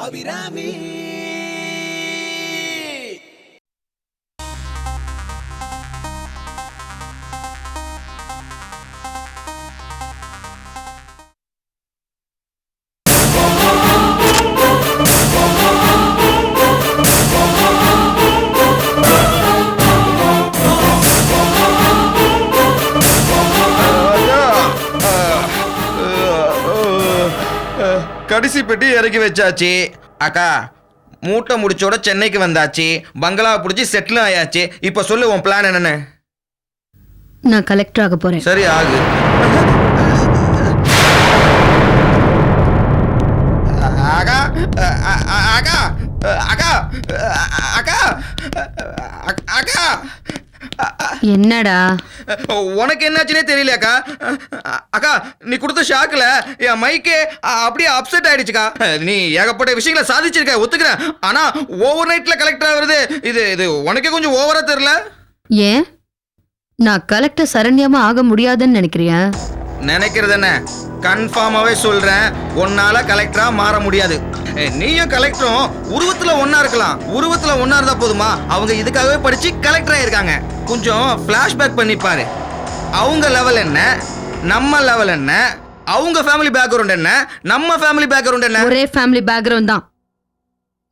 அபிராமி. கடைசி பெட்டி இறக்கி வச்சாச்சு. அக்கா மூட்டை முடிச்சோட சென்னைக்கு வந்தாச்சு. பங்களாவை பிடிச்சி செட்டிலும் ஆயாச்சு. இப்ப சொல்லு உன் பிளான் என்னன்னு. நான் கலெக்டர் ஆக போறேன். சரி ஆகு. அக்கா அக்கா அக்கா அக்கா அக்கா என்னடா உனக்கு என்னாச்சுன்னே தெரியல அக்கா. அக்கா நீ கொடுத்த ஷாக்ல என் மைக்கே அப்படியே அப்செட் ஆயிடுச்சுக்கா. நீ ஏகப்பட்ட விஷயங்களை சாதிச்சிருக்க ஒத்துக்கிறேன். ஆனா ஓவர் நைட்ல கலெக்டர் ஆகுறது இது இது உனக்கே கொஞ்சம் ஓவரா தெரியல? ஏன் நான் கலெக்டர் சரண்யமா ஆக முடியாதுன்னு நினைக்கிறியா? நினைக்கிறது என்ன, கன்ஃபார்மாவே சொல்றேன், உன்னால கலெக்டரா மாற முடியாது. நீயும் கலெக்டரும் உருவத்துல ஒன்னா இருக்கலாம். உருவத்துல ஒன்னா இருந்தா போதுமா? அவங்க இதுக்காகவே படிச்சு கலெக்டர் ஆயிருக்காங்க. கொஞ்சம் பிளாஷ்பேக் பண்ணி பாரு. அவங்க லெவல் என்ன, நம்ம லெவல் என்ன, அவங்க ஃபேமிலி பேக்ரவுண்ட் என்ன, நம்ம ஃபேமிலி பேக்ரவுண்ட் என்ன? ஒரே ஃபேமிலி பேக்ரவுண்ட் தான்.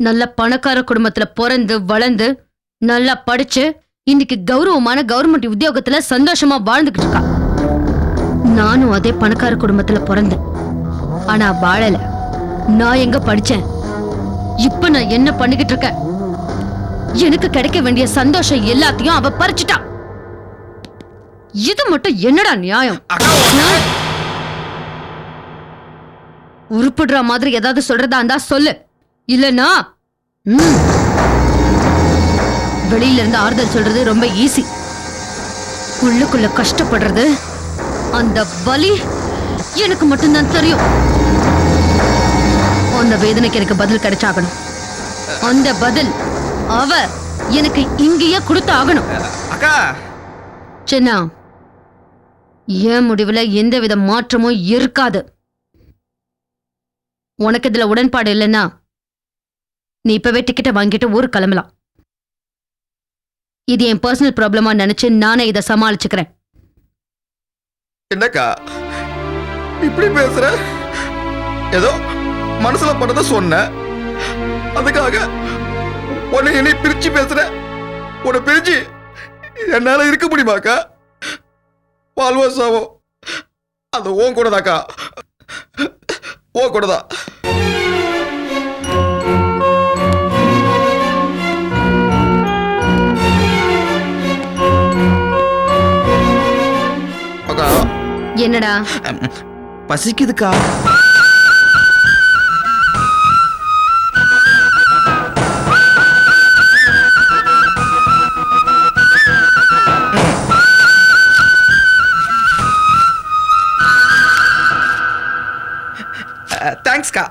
நல்ல பணக்கார குடும்பத்துல பிறந்து வளர்ந்து நல்லா படிச்சு இன்னைக்கு கௌரவமான கவர்மெண்ட் உத்தியோகத்துல சந்தோஷமா வாழ்ந்துகிட்டு இருக்கா. நானும் அதே பணக்கார குடும்பத்துல பிறந்தேன், ஆனா வாழல. நான் எங்க படிச்சேன்? இப்ப நான் என்ன பண்ணிக்கிட்டு இருக்கேன்? எனக்கு கிடைக்க வேண்டிய சந்தோஷம் எல்லாத்தையும் அவ பறிச்சுட்டா. இது மட்டும் என்னடா நியாயம்? உருப்படுற மாதிரி ஏதாவது சொல்றதா இருந்தா சொல்லு, இல்லனா வெளியில இருந்து ஆறுதல் சொல்றது ரொம்ப ஈஸி. உள்ளுக்குள்ள கஷ்டப்படுறது, அந்த வலி எனக்கு மட்டும்தான் தெரியும். அந்த வேதனைக்கு எனக்கு பதில் கிடைச்சாகணும். அந்த பதில் அவ எனக்கு இங்கேயே கொடுத்து ஆகணும். அக்கா சின்ன, என் முடிவுல எந்தவித மாற்றமும் இருக்காது. உனக்கு இதுல உடன்பாடு இல்லைன்னா நீ இப்பவே டிக்கெட்டை வாங்கிட்டு ஊருக்கு கிளம்பலாம். இது என் பர்சனல் ப்ராப்ளமா நினைச்சு நானே இதை சமாளிச்சுக்கிறேன். என்னக்கா இப்படி பேசுற? ஏதோ மனசுல பட்டத சொன்ன, அதுக்காக உன்னை என்னை பிரிச்சு பேசுற. உன்னை பிரிச்சு என்னால இருக்க முடியுமாக்கா? வாழ்வாசாவோ அது ஓன் கூடதாக்கா, ஓ கூடதான். அக்கா என்னடா பசிக்குதுக்கா. தேங்க்ஸ்க்கா.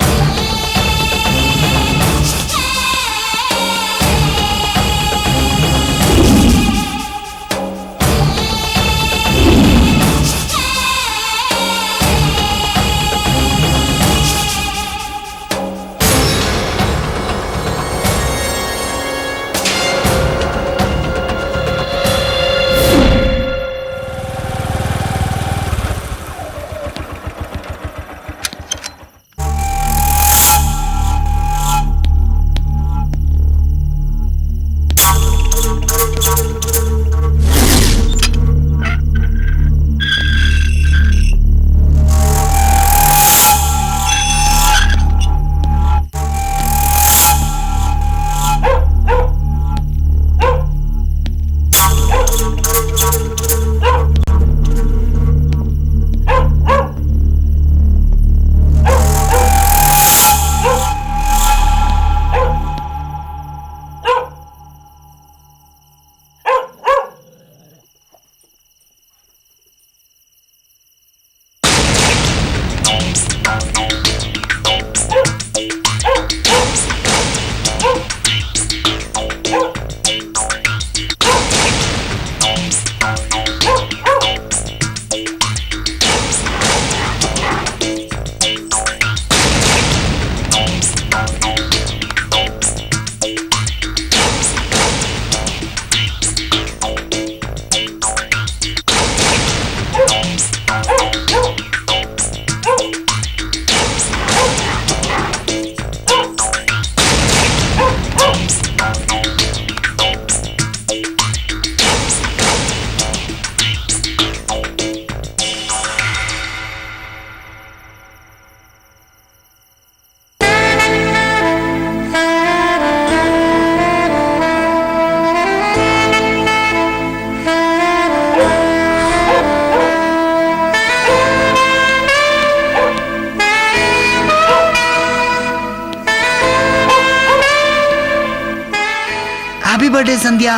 Happy birthday Sandhya.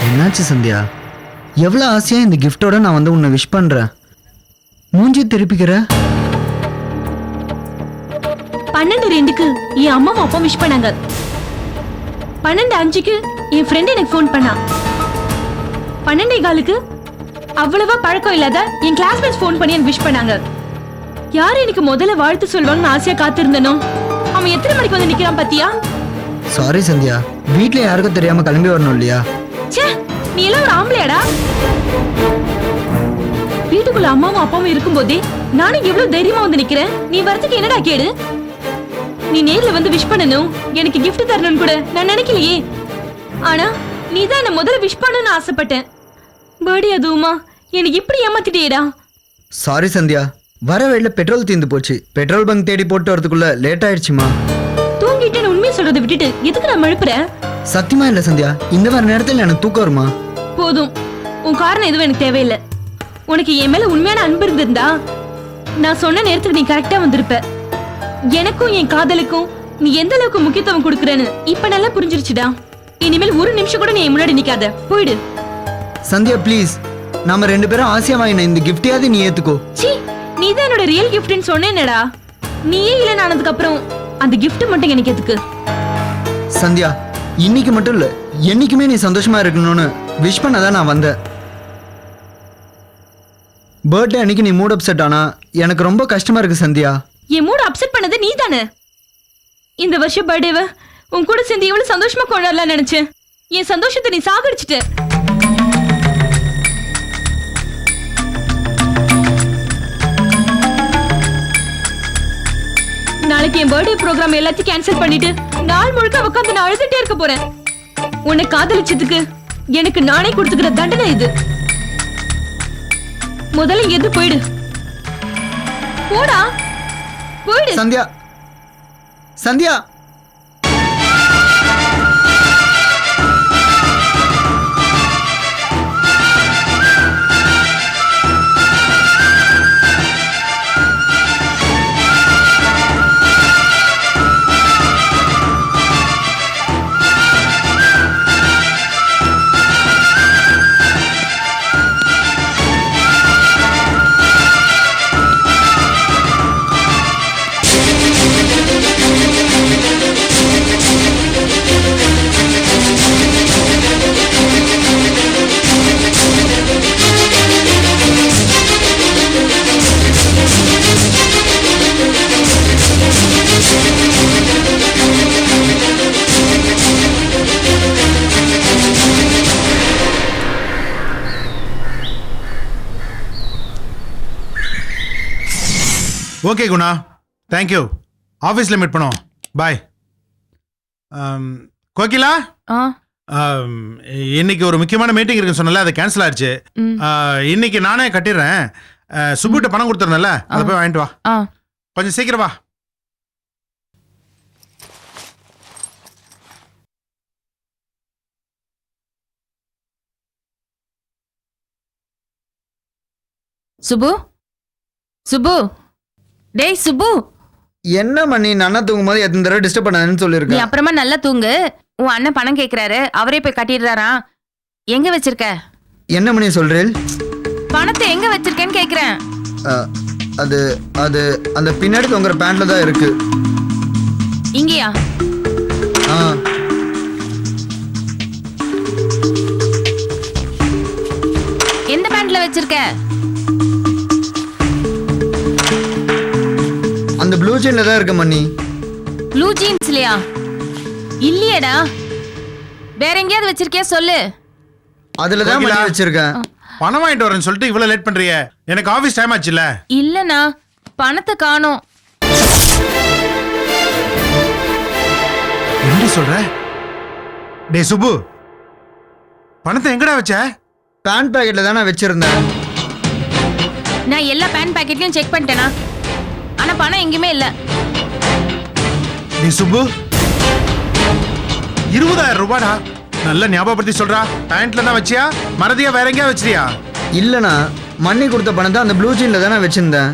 என்னாச்சு சந்தியா? எவ்வளோ ஆசையா இந்த கிஃப்டோட நான் வந்து உன்னை விஷ் பண்றேன். மூஞ்சி திருப்பிக்கிற. 12:02க்கு என் அம்மாவும் அப்பா விஷ் பண்ணாங்க. 12:05க்கு என் ஃப்ரெண்ட் எனக்கு ஃபோன் பண்ணா. 12:15க்கு அவ்வளவா பழக்கம் இல்லாத என் கிளாஸ்மேட்ஸ் ஃபோன் பண்ணி எனக்கு விஷ் பண்ணாங்க. யார் எனக்கு முதல்ல வாழ்த்து சொல்வாங்கன்னு ஆசையா காத்திருந்தனோ அவன் எத்தனை மணிக்கு வந்து நிக்கிறான் பாத்தியா? சாரி சந்தியா, வீட்ல யாருக்கும் தெரியாம கிளம்பி வரணும் இல்லையா? ச்சே, நீ எல்லாம் ஒரு ஆம்பளையாடா? வீட்டுக்குள்ள அம்மாவும் அப்பாவும் இருக்கும்போதே நானும் எவ்வளவு தைரியமா வந்து நிக்கிறேன். நீ வரதுக்கு என்னடா கேடு? நீ நேர்ல வந்து விஷ் பண்ணணும், எனக்கு gift தரணும்னு கூட நான் நினைக்கலையே. ஆனா நீ தான் என்ன முதல்ல விஷ் பண்ணணும்னு ஆசைப்பட்டேன். பர்த்டே அதுவுமா எனக்கு இப்படி ஏமாத்திட்டியேடா. சாரி சந்தியா, வர வழியில பெட்ரோல் தீர்ந்து போச்சு. பெட்ரோல் பங்க் தேடி போட்டு வரதுக்குள்ள லேட் ஆயிடுச்சுமா. தூங்கிட்டேன்னு உண்மையை சொல்றதை விட்டுட்டு எதுக்கு நான் மழுப்புறேன்? சத்தியமா இல்ல சந்தியா, இந்த மாதிரி நேரத்தில் எனக்கு தூக்கம் வருமா? போதும், உன் காரணம் எதுவும் எனக்கு தேவையில்லை. உனக்கு என் மேல உண்மையான அன்பு இருந்திருந்தா நான் சொன்ன நேரத்துக்கு நீ கரெக்டா வந்திருப்ப. எனக்கும் என் காதலுக்கும் நீ எந்த அளவுக்கு முக்கியத்துவம் கொடுக்கறேன்னு இப்ப நல்லா புரிஞ்சிருச்சுடா. இனிமேல் ஒரு நிமிஷம் கூட நீ என் முன்னாடி நிக்காத, போயிடு. சந்தியா ப்ளீஸ், நாம 2 பேரும் ஆசையா வாங்கின இந்த கிஃப்டையாவது நீ ஏத்துக்கோ. சீ, நீ தான் என்னோட ரியல் கிஃப்ட்னு சொன்னேனடா. நீயே இல்லைன்னு ஆனதுக்கு அப்புறம் அந்த gift மட்டும் எனக்கு எதுக்கு? சந்தியா, இன்னைக்கு மட்டும் இல்ல, என்னைக்குமே நீ சந்தோஷமா இருக்கணும்னு விஷ் பண்ணதான் நான் வந்தேன். பர்த்டே அன்னைக்கு நீ மூட் அப்செட் ஆனா எனக்கு ரொம்ப கஷ்டமா இருக்கு சந்தியா. என் மூட அப்செட் பண்ணது நீ தானே. இந்த வருஷம் பர்த்டேவை உன் கூட சேர்ந்து எவ்வளவு சந்தோஷமா கொண்டாடலாம் நினைச்சேன். என் சந்தோஷத்தை நீ சாகடிச்சிட்ட. நாளைக்கு என் பர்த்டே ப்ரோக்ராம் எல்லாத்தையும் கேன்சல் பண்ணிட்டு நாள் முழுக்க உட்காந்து நான் அழுதுட்டே இருக்க போறேன். உன்னை காதலிச்சதுக்கு எனக்கு நானே கொடுத்துக்கிற தண்டனை இது. முதல்ல எது போயிடு, போடா, போயிடு. சந்தியா, சந்தியா. Okay Guna, thank you. ஆஃபீஸில் மீட் பண்ணுவோம். பாய். கோகிலா, இன்னைக்கு ஒரு முக்கியமான மீட்டிங் இருக்குன்னு சொன்னல, அது கேன்சல் ஆயிடுச்சு. இன்னைக்கு நானே கட்டிடுறேன். சுப்புகிட்ட பணம் கொடுத்துருந்தேன்ல, அதை போய் வாங்கிட்டு வா. கொஞ்சம் சீக்கிரம் வா. சுபு, சுபு, டேய் சுபு. என்ன மணி, நான் தூங்கும் போது எத்தனை தடவை டிஸ்டர்ப் பண்ணாதுன்னு நீ சொல்லியிருக்கேன். அப்புறமா நல்லா தூங்கு. உன் அண்ணன் பணம் கேக்குறாரு, அவரே போய் கட்டிடுறாரா. எங்க வச்சிருக்க என்ன மணி சொல்றேன்? பணத்தை? எங்க வச்சிருக்கேன்னு கேக்குறேன். அது அது அந்த பின்னாடி தொங்குற பேண்ட்ல தான் இருக்கு. இங்கயா? எந்த பேண்ட்ல வச்சிருக்க? அந்த ப்ளூ செயின்ல தான் இருக்கு மணி. ப்ளூ ஜீன்ஸ்லயா? இல்லையேடா, வேற எங்கேயாவது வச்சிருக்கியா சொல்லு. அதுல தான் மணி வச்சிருக்கேன். பணம் வாங்கிட்டு வரேன்னு சொல்லிட்டு இவ்வளவு லேட் பண்றிய? எனக்கு ஆபீஸ் டைம் ஆச்சுல்ல. இல்லனா பணத்தை காணோம். என்ன சொல்ற? டேய் சுப்பு, பணத்தை எங்கடா வச்ச? பேண்ட் பாக்கெட்ல தான் நான் வச்சிருந்தேன். நான் எல்லா பேண்ட் பாக்கெட்லயும் செக் பண்ணிட்டேனா, ஆனா பணம் எங்கேயுமே இல்ல. டேய் சுப்பு, 20,000 ரூபாடா. நல்ல ஞாபகப்படுத்தி சொல்றா. பேண்ட்ல தான் வச்சியா, மறதியா வேற எங்கேயா வச்சியா? இல்லைண்ணா, மண்ணி கொடுத்த பணத்தை அந்த ப்ளூ ஜீனில் தான் நான் வச்சிருந்தேன்.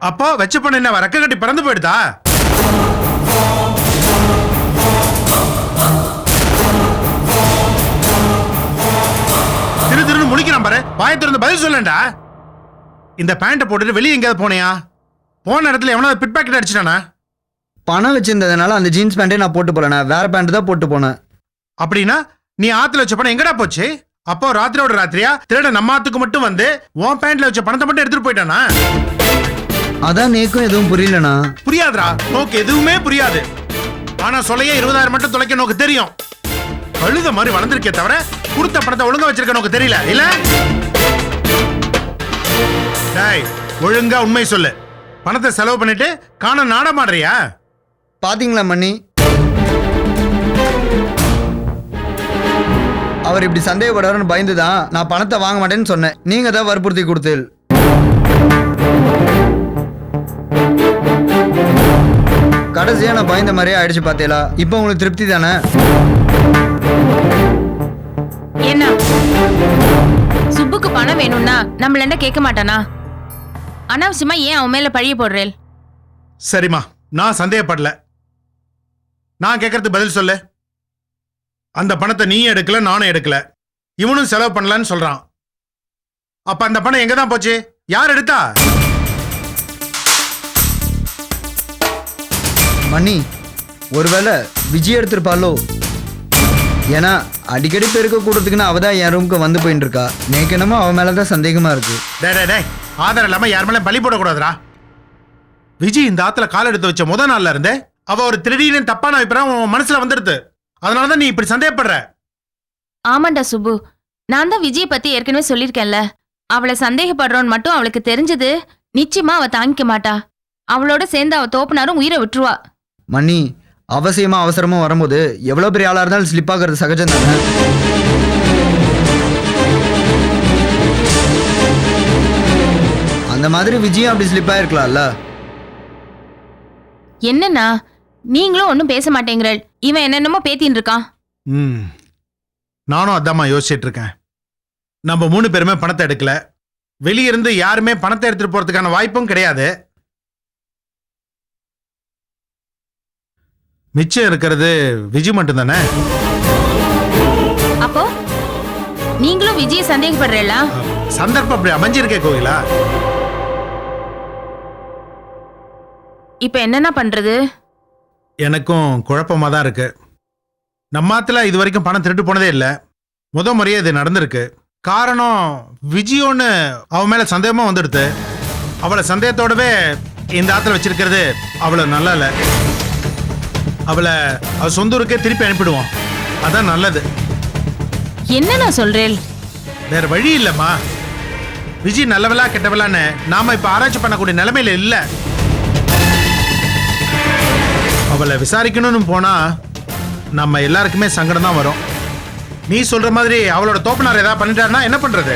அப்போ வச்ச பணம் என்ன ரெக்க கட்டி பறந்து போயிடுதா? திரு திருன்னு முடிக்கிறான் பாரு. வாயை திறந்து பதில் சொல்லண்டா. இந்த பேண்ட்டை போட்டுட்டு வெளியே எங்கேயாவது போனியா? போன இடத்துல எவனாவது பிட் பாக்கெட் அடிச்சிட்டானா? பணம் வச்சிருந்ததுனால அந்த ஜீன்ஸ் பேண்ட்டே நான் போட்டு போலண்ணா, வேற பேண்ட் தான் போட்டு போனேன். அப்படின்னா நீ ஆத்துல வச்ச பணம் எங்கடா போச்சு? அப்போ ராத்திரியோட ராத்திரியா திருட நம்ம ஆத்துக்கு மட்டும் வந்து உன் பேண்ட்ல வச்ச பணத்தை மட்டும் எடுத்துட்டு போயிட்டானா? அதான் நேக்கும் எதுவும் புரியலண்ணா. புரியாதுடா, நோக்கு எதுவுமே புரியாது. ஆனா சொல்லையே 20,000 மட்டும் தொலைக்க நோக்கு தெரியும். கழுத மாதிரி வளர்ந்துருக்கே தவிர கொடுத்த பணத்தை ஒழுங்கா வச்சிருக்க நோக்கு தெரியல இல்ல? டேய், ஒழுங்கா உண்மை சொல்லு. பணத்தை செலவு பண்ணிட்டு காண நாடமாடுறியா? பாத்தீங்களா மணி, அவர் இப்படி சந்தேகப்படுறாருன்னு பயந்து தான் நான் பணத்தை வாங்க மாட்டேன்னு சொன்னேன். நீங்க தான் வற்புறுத்தி கொடுத்தீள். கடைசியா நான் பயந்த மாதிரியே ஆயிடுச்சு பாத்தீங்களா? இப்போ உங்களுக்கு திருப்தி தானே? என்ன சுப்புக்கு பணம் வேணும்னா நம்மளண்ட கேட்க மாட்டானா? அனாவசியமா ஏன் அவன் மேல பழிய போடுறேன்? சரிம்மா, நான் சந்தேகப்படல. நான் கேட்கறது பதில் சொல்லு. அந்த பணத்தை நீ எடுக்கல, நானும் எடுக்கல, இவனும் செலவு பண்ணலன்னு சொல்றான். அப்ப அந்த பணம் எங்க தான் போச்சு? யார் எடுத்தா? மணி, ஒருவேளை விஜய் எடுத்திருப்பாளோ? ஏன்னா அடிக்கடி பெருக்க கூடத்துக்குன்னு அவ தான் என் ரூமுக்கு வந்து போயிட்டு இருக்கா. எனக்கு என்னமோ அவன் மேலதான் சந்தேகமா இருக்கு. டேய், ஆதாரம் இல்லாம யார் மேல பழி போடக்கூடாதுரா. விஜய் இந்த ஆத்துல கால் எடுத்து வச்ச முதல் நாள்ல இருந்தே அவ ஒரு திருடின்னு தப்பான அபிப்பிராயம் உன் மனசுல வந்துடுது. அதனாலதான் நீ இப்படி சந்தேகப்படுற. ஆமாண்டா சுப்பு, நான் தான் விஜய் பத்தி ஏற்கனவே சொல்லியிருக்கேன்ல. அவளை சந்தேகப்படுறோன்னு மட்டும் அவளுக்கு தெரிஞ்சது நிச்சயமா அவ தாங்கிக்க மாட்டா. அவளோட சேர்ந்து அவ தோப்புனாரும் உயிரை விட்டுருவா. மணி, அவசியமா அவசரமா வரும்போது எவ்வளவு பெரிய ஆளா இருந்தாலும் ஸ்லிப் ஆகிறது சகஜம் தானே. அந்த மாதிரி விஜயம் அப்படி ஸ்லிப் ஆயிருக்கலாம்ல. என்னன்னா நீங்களும் ஒன்னும் பேச மாட்டேங்கிறள். இவன் என்னென்னமோ பேத்தின்னு இருக்கான். நானும் அதாம்மா யோசிச்சுட்டு இருக்கேன். நம்ம 3 பேருமே பணத்தை எடுக்கல. வெளியிருந்து யாருமே பணத்தை எடுத்துட்டு போறதுக்கான வாய்ப்பும் கிடையாது. மிச்சம் இருக்கிறது விஜய் மட்டும் தானே. அப்போ நீங்களும் விஜய சந்தேகப்படுறீங்களா? சந்தர்ப்பம் அப்படி அமைஞ்சிருக்கே கோகிலா. இப்ப என்னென்ன பண்றது? எனக்கும் குழப்பமா தான் இருக்கு. நம்மாத்துல இது வரைக்கும் பணம் திருட்டு போனதே இல்லை. முறையே இது நடந்திருக்கு. காரணம் விஜயோன்னு அவன் மேல சந்தேகமா வந்துடுது. அவளை சந்தேகத்தோடவே இந்த ஆத்துல வச்சிருக்கிறது அவ்வளவு நல்லா இல்லை. அவளை அவ சொந்த ஊருக்கே திருப்பி அனுப்பிடுவோம். அதான் நல்லது. என்ன நான் சொல்றேன்? வேற வழி இல்லம்மா. விஜய் நல்லவளா கெட்டவளான்னு நாம இப்ப ஆராய்ச்சி பண்ணக்கூடிய நிலைமையில இல்ல. அவளை விசாரிக்கணும்னு போனா நம்ம எல்லாருக்குமே சங்கடம் தான் வரும். நீ சொல்ற மாதிரி அவளோட தோப்பனார் ஏதாவது பண்ணிட்டாருன்னா என்ன பண்றது?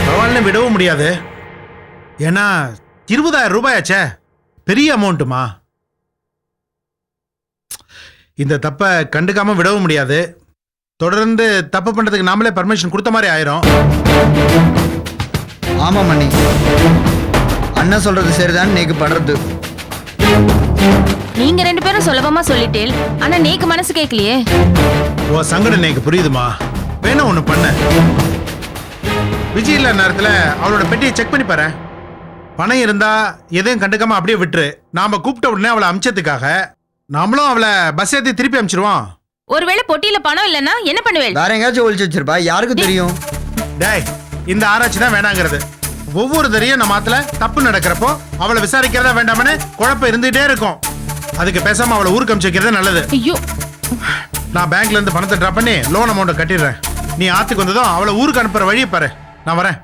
பரவாயில்ல, விடவும் முடியாது. ஏன்னா 20,000 ரூபாயாச்சே, பெரிய அமௌண்ட்டுமா. இந்த தப்பை கண்டுக்காம விடவும் முடியாது. தொடர்ந்து தப்பு பண்றதுக்கு நாமளே பர்மிஷன் கொடுத்த மாதிரி ஆயிரும். ஆமா மணி, அண்ணன் சொல்றது சரிதான். நேக்கு படுறது நீங்க 2 பேரும் சுலபமா சொல்லிட்டேன். ஆனா நேக்கு மனசு கேட்கலையே. ஓ சங்கடம் எனக்கு புரியுதுமா. வேணும் ஒண்ணு பண்ண. விஜய் இல்ல நேரத்துல அவளோட பெட்டியை செக் பண்ணி பாரு. பணம் இருந்தா எதையும் கண்டுக்காம அப்படியே விட்டுரு. நாம கூப்பிட்ட உடனே அவளை அமிச்சதுக்காக நாமளும் அவளை பஸ் ஏத்தி திருப்பி அமிச்சிருவோம். ஒருவேளை பொட்டியில பணம் இல்லைன்னா என்ன பண்ணுவேன்? வேற எங்கேயாச்சும் ஒழிச்சு வச்சிருப்பா, யாருக்கு தெரியும்? டேய், இந்த ஆராய்ச்சி தான் வேணாங்கிறது. ஒவ்வொரு தரையும் நம்ம ஆத்துல தப்பு நடக்கிறப்போ அவளை விசாரிக்கிறதா வேண்டாமனு குழப்பம் இருந்துட்டே இருக்கும். அதுக்கு பேசாம அவளை ஊருக்கு அமிச்சு வைக்கிறதே நல்லது. ஐயோ, நான் பேங்க்ல இருந்து பணத்தை டிராப் பண்ணி லோன் அமௌண்ட் கட்டிடுறேன். நீ ஆத்துக்கு வந்ததும் அவளை ஊருக்கு அனுப்புற வழியை பாரு. நான் வரேன்.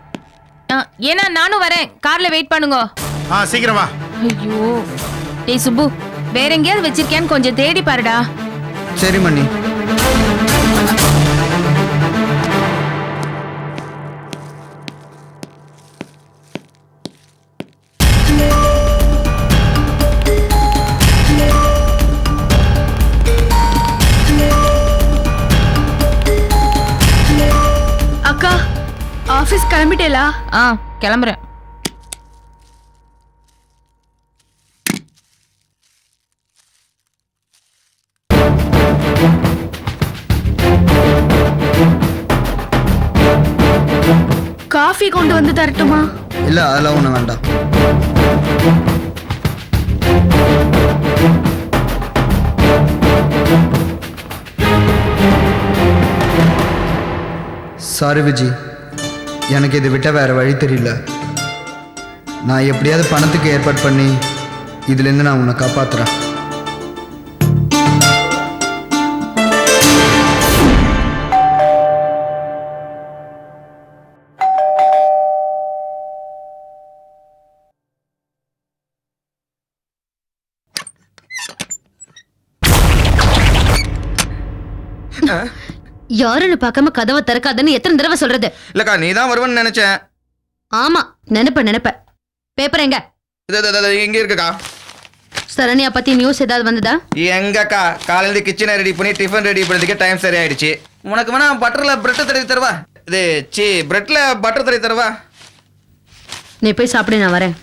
ஏன்னா நானும் வரேன். கார்ல வெயிட் பண்ணுங்க. சீக்கிரம் வா. ஐயோ, டேய் சுப்பு, வேற எங்கேயாவது வச்சிருக்கியான்னு கொஞ்சம் தேடி பாருடா. சரி மணி. கிளம்பிட்டேலா? ஆ கிளம்புறேன். காஃபி கொண்டு வந்து தரட்டுமா? இல்லை அதெல்லாம் ஒன்றும் வேண்டாம். சாரி விஜி, எனக்கு இது விட்ட வேற வழி தெரியல. நான் எப்படியாவது பணத்துக்கு ஏற்பாடு பண்ணி இதுலேருந்து நான் உன்னை காப்பாத்துறேன். யாருன்னு பார்க்காம கதவை திறக்காதன்னு எத்தனை தடவை சொல்றது? இல்லக்கா நீ தான் வருவேன்னு நினைச்சேன். ஆமா, நினைப்ப. பேப்பர் எங்க? இங்க இருக்குக்கா. சரண்யா பத்தி நியூஸ் ஏதாவது வந்ததா? எங்கக்கா காலையில கிச்சனை ரெடி பண்ணி டிஃபன் ரெடி பண்ணதுக்கு டைம் சரியாயிடுச்சு. உனக்கு வேணா பட்டர்ல பிரெட் தடவி தருவா? பிரெட்ல பட்டர் தடவி தருவா? நீ போய் சாப்பிடு, நான் வரேன்.